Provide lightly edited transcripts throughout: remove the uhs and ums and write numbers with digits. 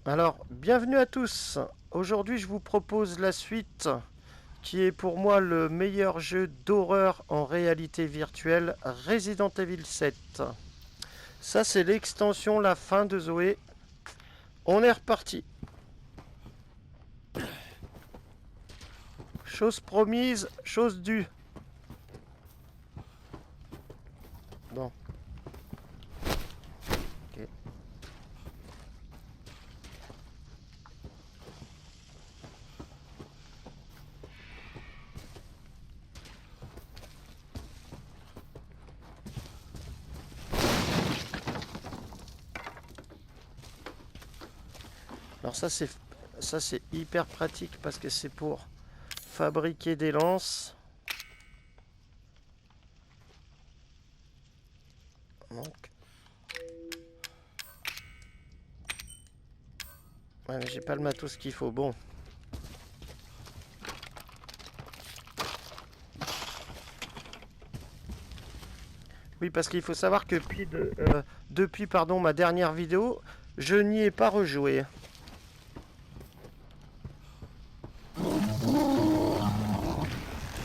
Alors, bienvenue à tous. Aujourd'hui, je vous propose la suite qui est pour moi le meilleur jeu d'horreur en réalité virtuelle, Resident Evil 7. Ça, c'est l'extension La fin de Zoé. On est reparti. Chose promise, chose due. Bon, ok. Alors ça c'est hyper pratique parce que c'est pour fabriquer des lances. Donc, ouais, mais j'ai pas le matos qu'il faut. Bon, oui, parce qu'il faut savoir que depuis pardon, ma dernière vidéo, je n'y ai pas rejoué.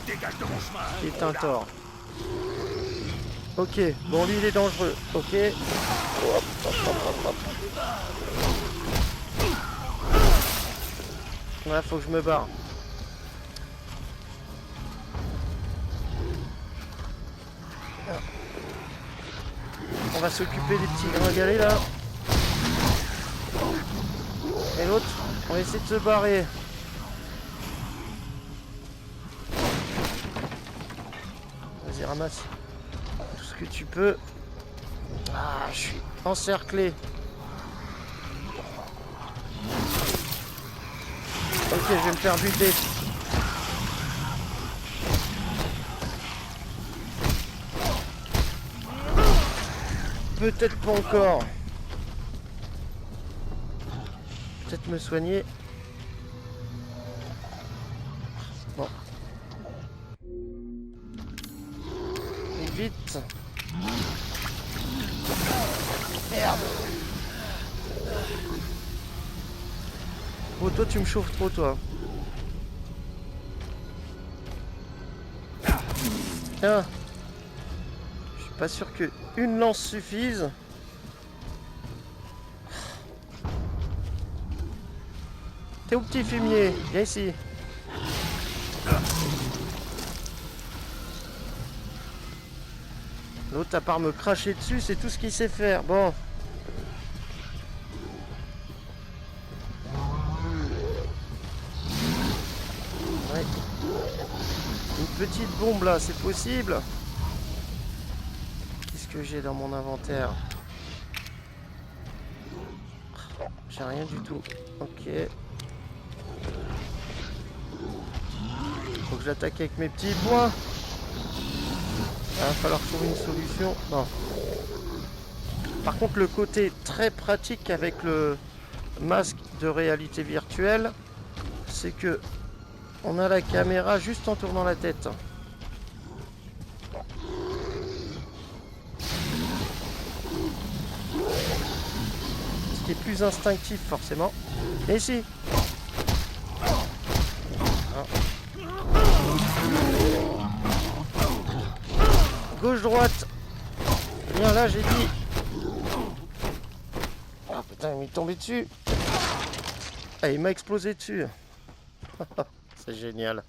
Dégage de mon chemin, C'est gros un lard. tort. Ok, bon lui il est dangereux. Ok. Hop, hop, hop, hop, hop. Ouais, faut que je me barre. On va s'occuper des petits gringalets là. Et l'autre, on va essayer de se barrer. Vas-y, ramasse tout ce que tu peux. Ah, je suis encerclé. Ok, je vais me faire buter. Peut-être pas encore. Peut-être me soigner. Bon, et vite. Merde. Oh, toi, tu me chauffes trop, toi. Tiens, je suis pas sûr que une lance suffise. T'es où, petit fumier? Viens ici. L'autre, à part me cracher dessus, c'est tout ce qu'il sait faire. Bon. Ouais. Une petite bombe là, c'est possible? Qu'est-ce que j'ai dans mon inventaire? J'ai rien du tout. Ok. Faut que j'attaque avec mes petits poings. Il va falloir trouver une solution. Non. Par contre, le côté très pratique avec le masque de réalité virtuelle, c'est que on a la caméra juste en tournant la tête. Ce qui est plus instinctif forcément. Et ici. Ah. Gauche-droite. Viens là, j'ai dit. Ah putain, il m'est tombé dessus. Ah, il m'a explosé dessus. C'est génial.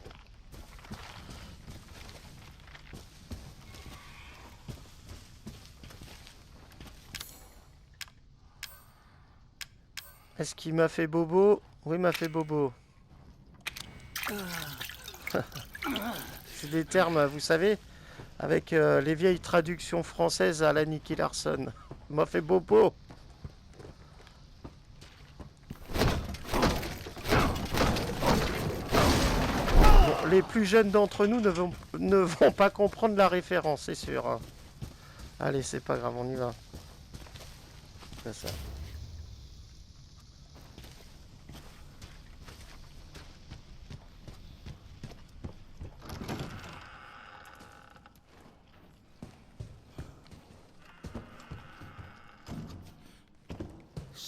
Est-ce qu'il m'a fait bobo? Oui, il m'a fait bobo. C'est des termes, vous savez, avec les vieilles traductions françaises à la Nicky Larson. Il m'a fait bobo. Bon, les plus jeunes d'entre nous ne vont pas comprendre la référence, c'est sûr, hein. Allez, c'est pas grave, on y va. C'est ça.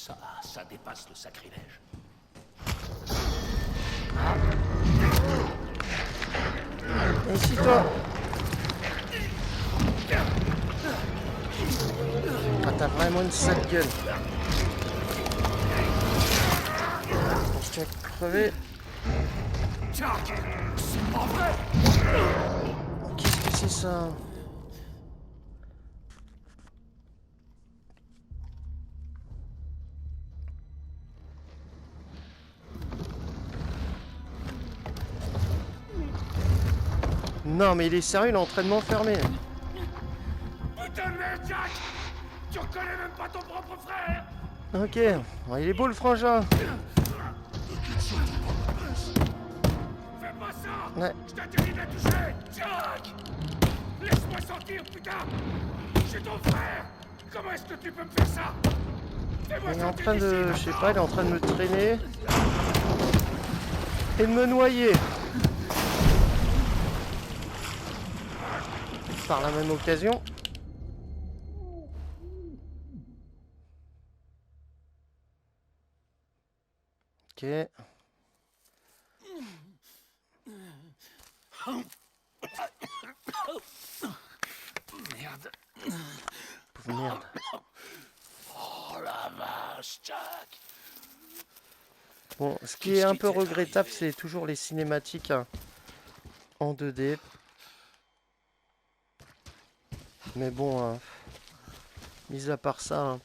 Ça dépasse le sacrilège. Et ici, toi. Ah, t'as vraiment une sale gueule. Tu vas crever. C'est pas vrai. Qu'est-ce que c'est ça? Non, mais il est sérieux, il est en train de m'enfermer. Putain de merde, Jack! Tu reconnais même pas ton propre frère! Ok, bon, il est beau le frangin. Fais pas ça! Ouais. Je t'interdis de la toucher! Jack! Laisse-moi sortir, putain! Je suis ton frère! Comment est-ce que tu peux me faire ça? Fais-moi Il est en sortir train d'ici, de... Je sais pas, il est en train de me traîner. Et de me noyer. Par la même occasion. Ok. Merde. Pauvre merde. Oh la vache, Jack! Bon, ce qui est un peu regrettable, c'est toujours les cinématiques hein, en 2D. Mais bon, mis à part ça, hein,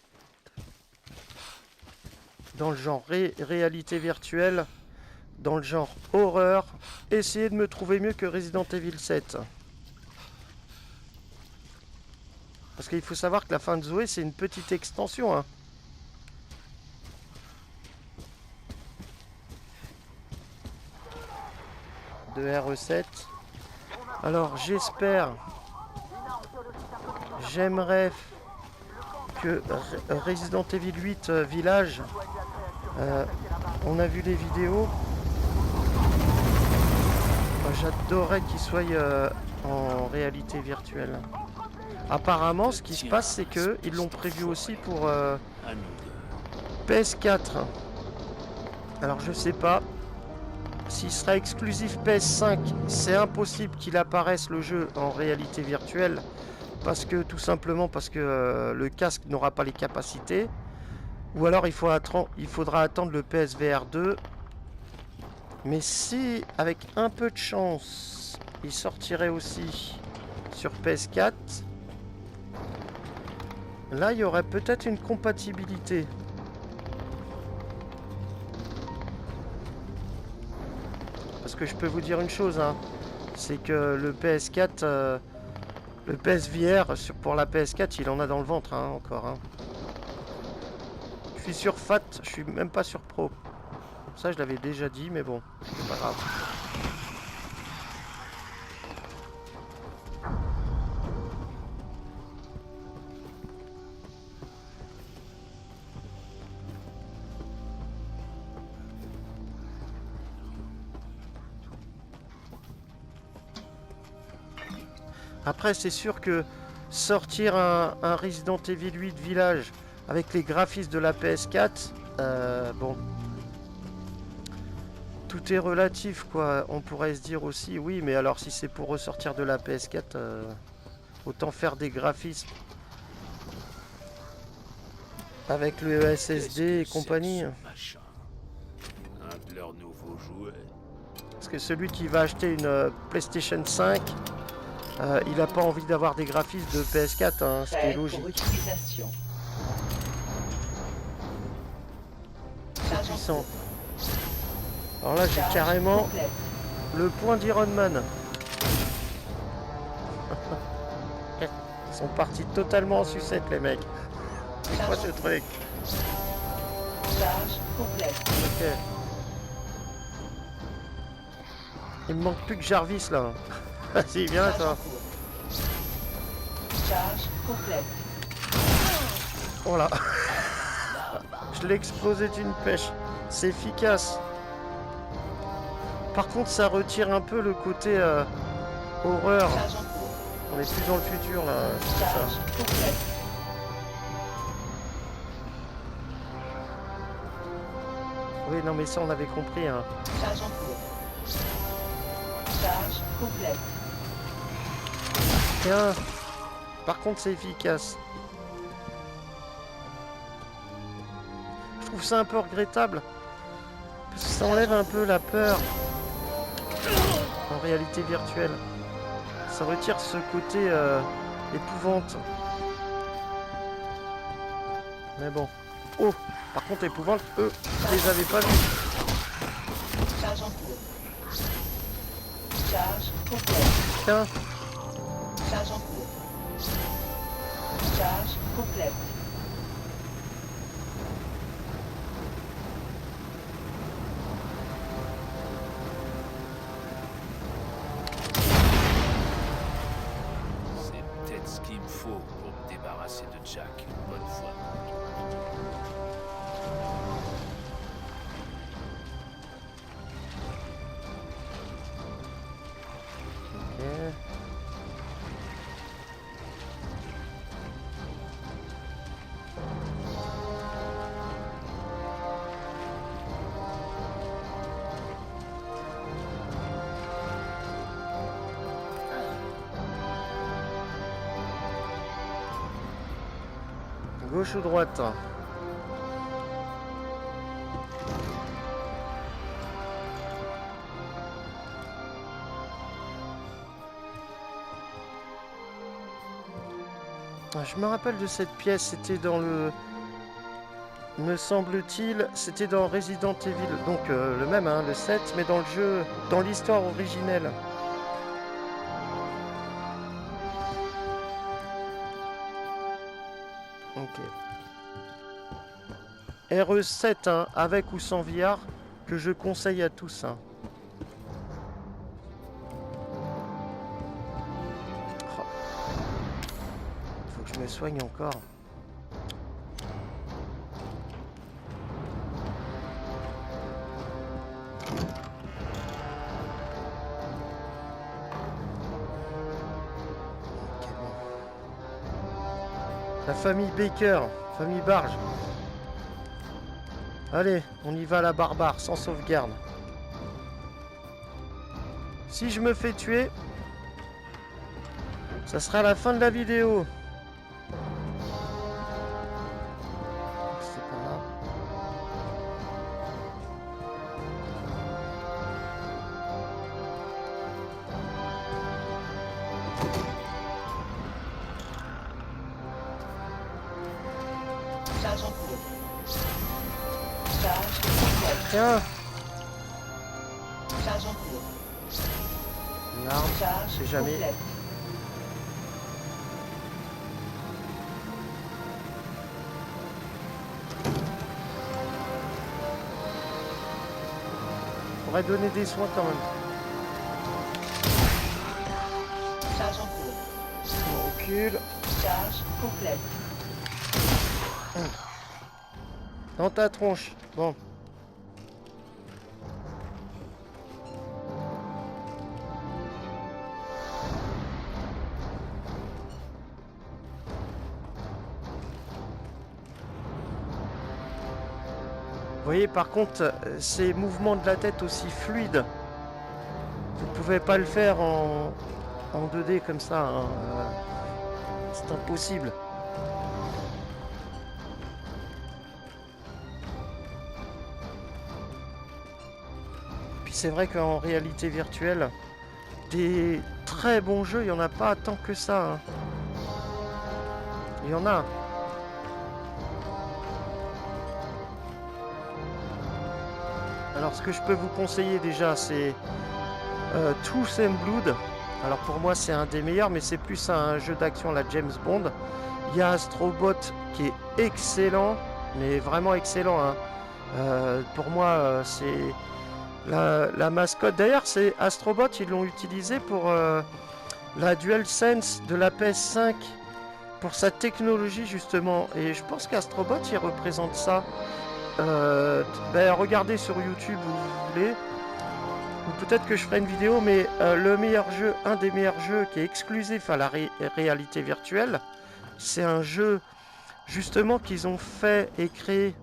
dans le genre réalité virtuelle, dans le genre horreur, essayez de me trouver mieux que Resident Evil 7. Parce qu'il faut savoir que la fin de Zoé, c'est une petite extension. Hein. De RE7. Alors j'espère, j'aimerais que Resident Evil 8 Village, on a vu les vidéos, j'adorerais qu'il soit en réalité virtuelle. Apparemment ce qui se passe c'est que ils l'ont prévu aussi pour PS4. Alors je sais pas. S'il sera exclusif PS5, c'est impossible qu'il apparaisse le jeu en réalité virtuelle. Parce que tout simplement parce que le casque n'aura pas les capacités. Ou alors il faudra attendre le PSVR 2. Mais si, avec un peu de chance, il sortirait aussi sur PS4, là il y aurait peut-être une compatibilité. Parce que je peux vous dire une chose, hein, c'est que le PS4, le PSVR pour la PS4, il en a dans le ventre hein, encore. Hein. Je suis sur FAT, je suis même pas sur Pro. Ça je l'avais déjà dit, mais bon, c'est pas grave. Après, c'est sûr que sortir un Resident Evil 8 Village avec les graphismes de la PS4, bon, tout est relatif, quoi. On pourrait se dire aussi, oui, mais alors si c'est pour ressortir de la PS4, autant faire des graphismes avec le SSD et compagnie. Un de leurs nouveaux jouets. Parce que celui qui va acheter une PlayStation 5, il n'a pas envie d'avoir des graphismes de PS4, hein, ce qui est logique. C'est puissant. Alors là, j'ai carrément le point d'Iron Man. Ils sont partis totalement en sucette, les mecs. C'est quoi ce truc? Ok. Il me manque plus que Jarvis, là. Vas-y, viens là, toi. Charge complète. Oh là. Je l'ai explosé d'une pêche. C'est efficace. Par contre, ça retire un peu le côté horreur. Charge en cours. On est plus dans le futur, là. C'est Charge ça. complète. Oui, non, mais ça, on avait compris. Hein. Charge en cours. Charge complète. Tiens. Par contre, c'est efficace. Je trouve ça un peu regrettable. Parce que ça enlève un peu la peur. En réalité virtuelle. Ça retire ce côté épouvante. Mais bon. Oh, par contre, épouvante, eux, je les avais pas vus. Charge en cours. Charge complète. Tiens, Charge en cours. Charge complète. C'est peut-être ce qu'il me faut pour me débarrasser de Jack une bonne fois. ok. Gauche ou droite? Je me rappelle de cette pièce, c'était dans le... Me semble-t-il, c'était dans Resident Evil, donc le même, hein, le 7, mais dans le jeu, dans l'histoire originelle. Ok. RE7, hein, avec ou sans VR, que je conseille à tous. Hein. Oh. Faut que je me soigne encore. Ok, bon. La famille Baker, famille Barge. Allez, on y va à la barbare, sans sauvegarde. Si je me fais tuer, ça sera la fin de la vidéo. C'est pas là. Charge en cours. Charge complète. Tiens, Charge en cours. une arme, Charge c'est jamais. complète. On va donner des soins quand même. Charge en cours. On recule. Charge complète. Dans ta tronche. Bon. Vous voyez, par contre, ces mouvements de la tête aussi fluides, vous pouvez pas le faire en 2D comme ça. Hein. C'est impossible. Puis c'est vrai qu'en réalité virtuelle, des très bons jeux, il n'y en a pas tant que ça. Hein. Il y en a. Alors ce que je peux vous conseiller déjà, c'est Tooth and Blood. Alors pour moi c'est un des meilleurs, mais c'est plus un jeu d'action à la James Bond. Il y a Astrobot qui est excellent, mais vraiment excellent. Hein. Pour moi c'est la mascotte. D'ailleurs c'est Astrobot, ils l'ont utilisé pour la DualSense de la PS5, pour sa technologie justement. Et je pense qu'Astrobot il représente ça. Regardez sur YouTube où vous voulez, ou peut-être que je ferai une vidéo, mais le meilleur jeu, un des meilleurs jeux qui est exclusif à la réalité virtuelle, c'est un jeu justement qu'ils ont fait et créé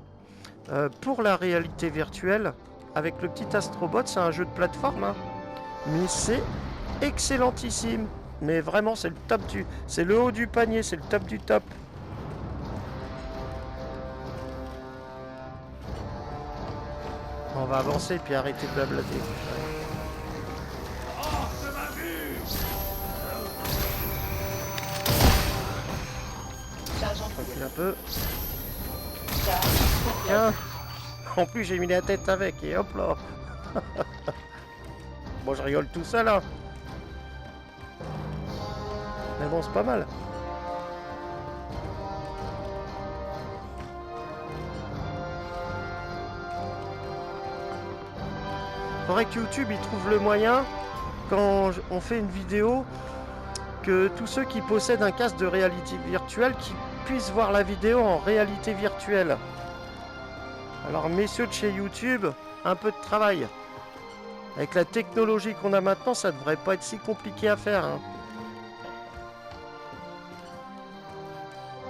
pour la réalité virtuelle avec le petit Astrobot. C'est un jeu de plateforme, hein, mais c'est excellentissime. Mais vraiment, c'est le top du... C'est le haut du panier, c'est le top du top. On va avancer puis arrêter de blablater. Charge en Recule cours. un peu. Charge complète. Tiens. En plus, j'ai mis la tête avec et hop là. Bon, je rigole tout seul, hein. Mais bon, c'est pas mal. Faudrait que YouTube il trouve le moyen, quand on fait une vidéo, que tous ceux qui possèdent un casque de réalité virtuelle qui puissent voir la vidéo en réalité virtuelle. Alors messieurs de chez YouTube, un peu de travail. Avec la technologie qu'on a maintenant, ça devrait pas être si compliqué à faire, hein.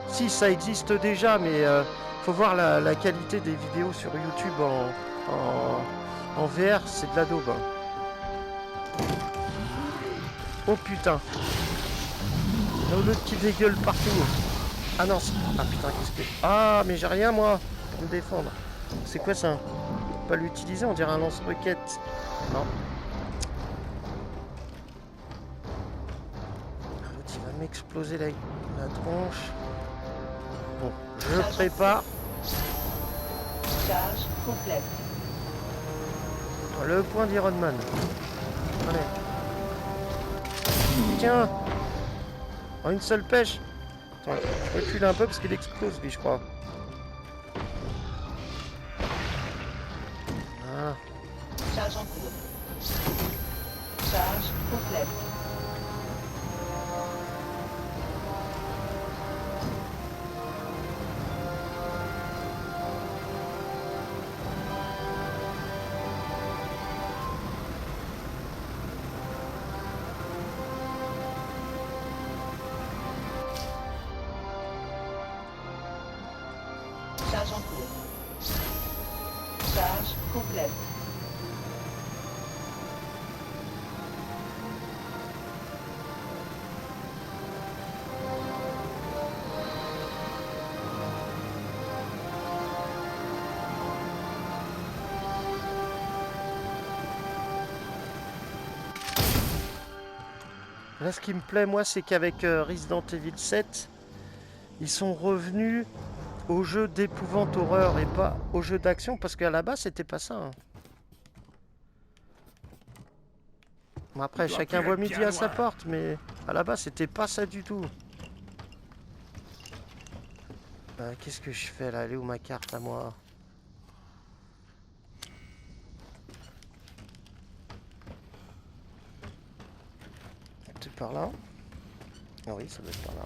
Si, ça existe déjà, mais faut voir la qualité des vidéos sur YouTube en VR, c'est de la daube, hein. Oh putain. L'autre qui dégueule partout. Ah non, ah putain, qu'est-ce que... Ah, mais j'ai rien, moi, pour me défendre. C'est quoi ça? Pas l'utiliser, on dirait un lance-roquette. Non. L'autre, il va m'exploser la tronche. Bon, je prépare. Charge complète. Le point d'Iron Man. Allez. Tiens. En une seule pêche. Attends, je recule un peu parce qu'il explose, lui, je crois. Voilà. Charge en cours. Charge complète. Charge en cours. Charge complète. Là, ce qui me plaît, moi, c'est qu'avec Resident Evil 7, ils sont revenus au jeu d'épouvante horreur et pas au jeu d'action, parce qu'à la base, c'était pas ça, hein. Bon, après, chacun voit midi à sa porte, mais à la base, c'était pas ça du tout. Qu'est-ce que je fais là? Elle est où ma carte à moi? C'est par là? Ah oui, ça doit être par là.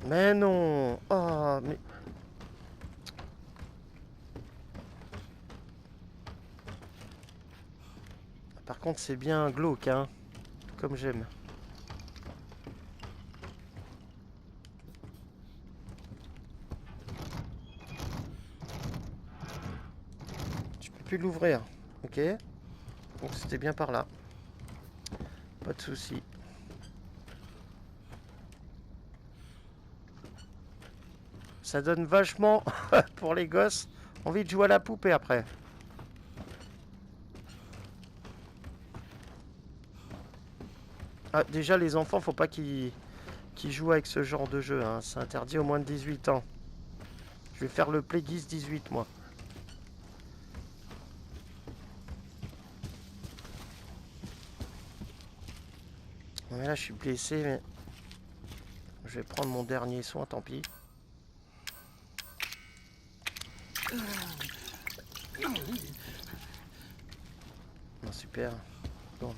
Mais non! Oh, mais... Par contre, c'est bien glauque, hein. Comme j'aime. Tu peux plus l'ouvrir. Ok. Donc c'était bien par là. Pas de souci. Ça donne vachement, pour les gosses, envie de jouer à la poupée après. Ah, déjà, les enfants, faut pas qu'ils jouent avec ce genre de jeu, hein. C'est interdit aux moins de 18 ans. Je vais faire le Playgeese 18, moi. Mais là, je suis blessé, mais... Je vais prendre mon dernier soin, tant pis. Non, super. Bon.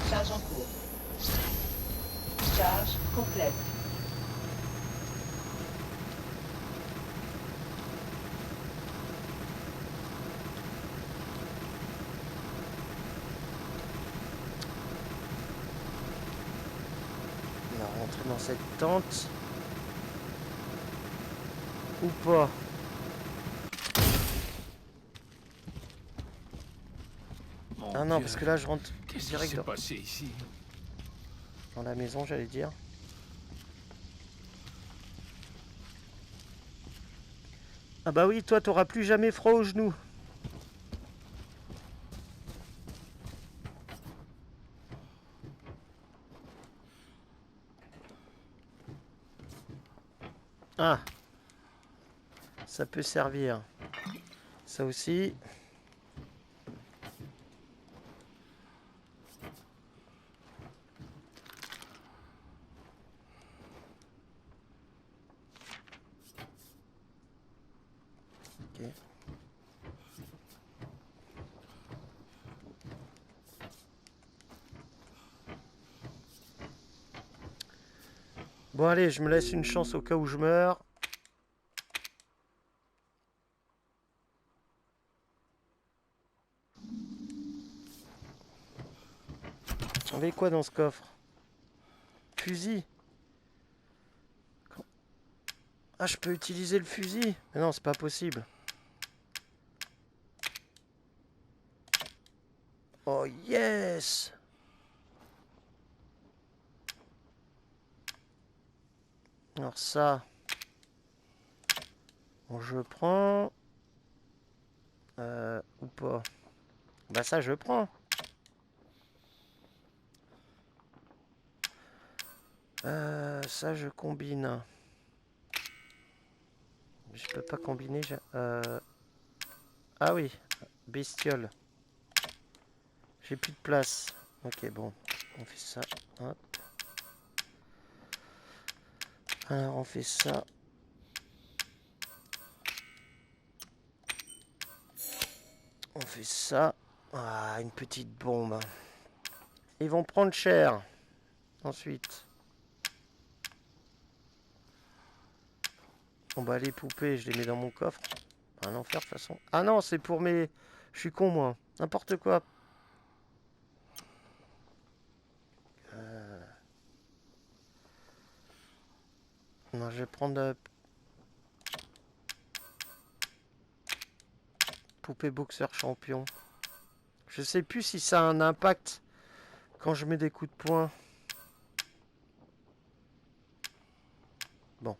Charge en cours. Charge complète. rentrer dans cette tente. Ou pas. Ah non, parce que là je rentre Qu'est-ce qui direct s'est dans, passé ici? dans la maison, j'allais dire. Ah bah oui, toi t'auras plus jamais froid aux genoux. Ah, ça peut servir. Ça aussi. Ok. Bon allez, je me laisse une chance au cas où je meurs. On avait quoi dans ce coffre? Fusil. Ah, je peux utiliser le fusil? Mais non, c'est pas possible. Oh yes! Alors ça... Bon, je prends... ou pas? Bah ça, je prends. Ça, je combine. Je peux pas combiner. Ah oui, bestiole. J'ai plus de place. Ok, bon. On fait ça. Hop. Alors, on fait ça. On fait ça. Ah, une petite bombe. Ils vont prendre cher. Ensuite. Bon bah les poupées, je les mets dans mon coffre. Un enfer de toute façon. Ah non, c'est pour mes... Je suis con moi. N'importe quoi. Non, je vais prendre... Poupée boxeur champion. Je sais plus si ça a un impact quand je mets des coups de poing. Bon.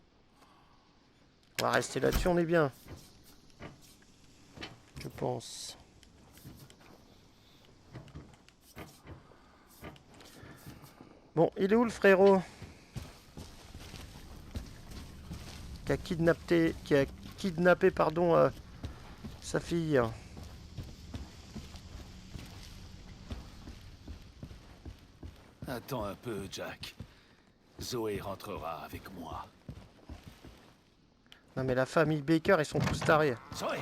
On va rester là-dessus, on est bien. Je pense. Bon, il est où le frérot? Qui a kidnappé, pardon, sa fille. Attends un peu, Jack. Zoé rentrera avec moi. Non mais la famille Baker, ils sont tous tarés. Zoé!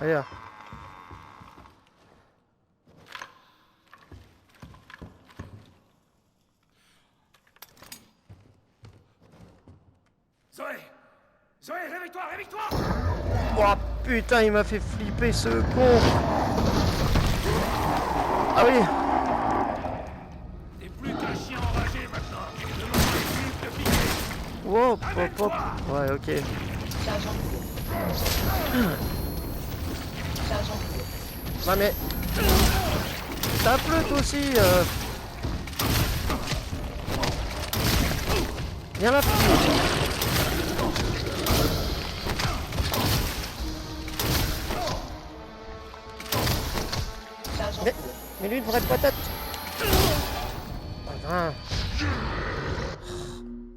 Allez là. Zoé! Zoé, réveille-toi, réveille-toi! Oh putain, il m'a fait flipper ce con. Ah oui. T'es plus qu'un chien enragé maintenant. Le moment est venu de te piquer. Wow, hop, hop. Ouais, ok. Charge en cours. Charge en cours. Non mais... Ça pleut aussi. Viens là. Charge en Mais, cours. mais lui, une vraie patate. Ah.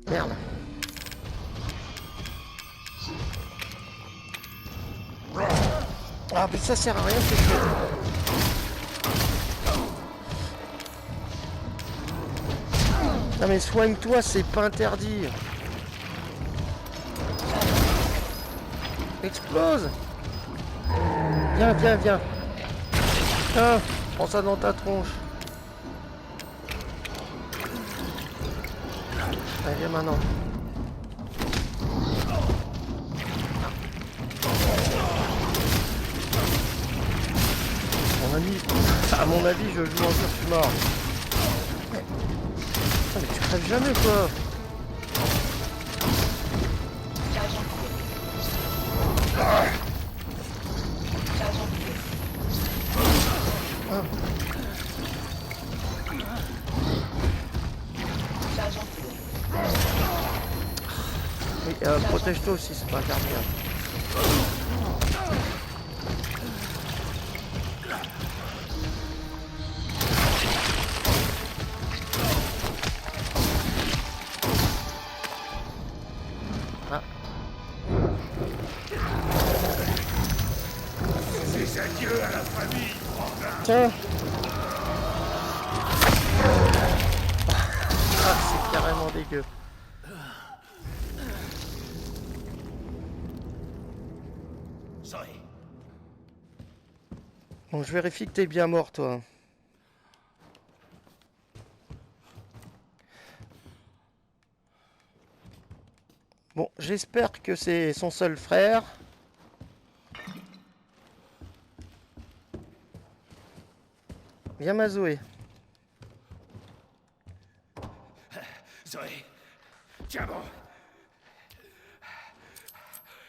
Merde. Ah, mais ça sert à rien, c'est chaud. Non mais soigne-toi, c'est pas interdit. Explose. Viens, viens, viens. Tiens, prends ça dans ta tronche. Allez, viens maintenant. À mon avis, je joue en sur mort. Putain, mais tu Crève jamais quoi. Charge en cours. Charge en cours. Ah. Charge en cours. Oui, protège-toi aussi, c'est pas grave. Ah, Ses adieux à la famille, Franklin. tiens. Ah, c'est carrément dégueu. Zoé, Bon, je vérifie que t'es bien mort, toi. Bon, j'espère que c'est son seul frère. Viens, ma Zoé. Zoé, tiens bon.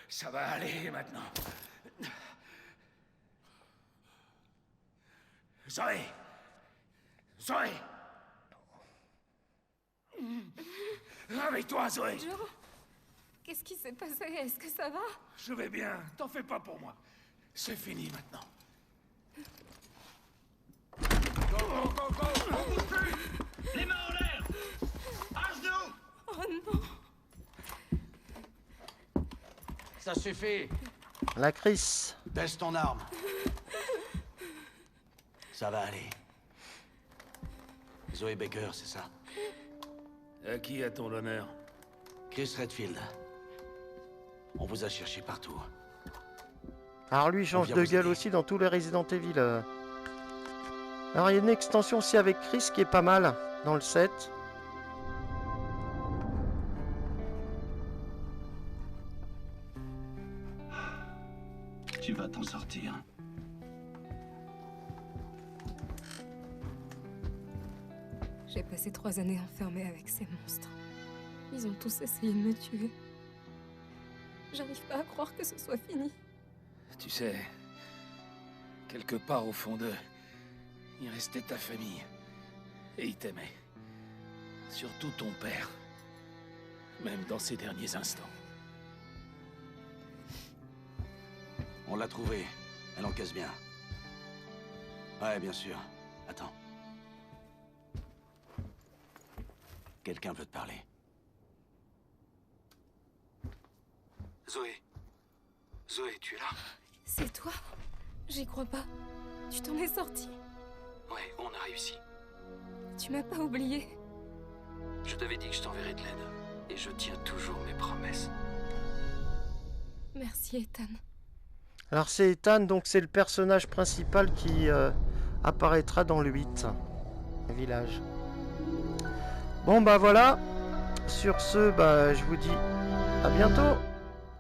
Ça va aller maintenant. Zoé, Zoé. Réveille-toi, Zoé. Joe, qu'est-ce qui s'est passé? Est-ce que ça va? Je vais bien, t'en fais pas pour moi. C'est fini maintenant. Go, go, go, go! On bouge plus! Les mains en l'air! À genoux! Oh non! Ça suffit. La Chris. Baisse ton arme. Ça va aller. Zoé Baker, c'est ça? À qui a-t-on l'honneur? Chris Redfield. On vous a cherché partout. Alors lui, il change vient de vous gueule aider. aussi dans tous les Resident Evil. Alors il y a une extension aussi avec Chris qui est pas mal dans le 7. Tu vas t'en sortir. J'ai passé 3 années enfermée avec ces monstres. Ils ont tous essayé de me tuer. J'arrive pas à croire que ce soit fini. Tu sais, quelque part au fond d'eux, il restait ta famille. Et ils t'aimaient. Surtout ton père. Même dans ses derniers instants. On l'a trouvée. Elle encaisse bien. Ouais, bien sûr. Attends. Quelqu'un veut te parler. Zoé. Zoé, tu es là? C'est toi? J'y crois pas. Tu t'en es sorti? Ouais, on a réussi. Tu m'as pas oublié? Je t'avais dit que je t'enverrais de l'aide. Et je tiens toujours mes promesses. Merci, Ethan. Alors c'est Ethan, donc c'est le personnage principal qui apparaîtra dans le 8. Le village. Bon bah voilà. Sur ce, bah je vous dis à bientôt.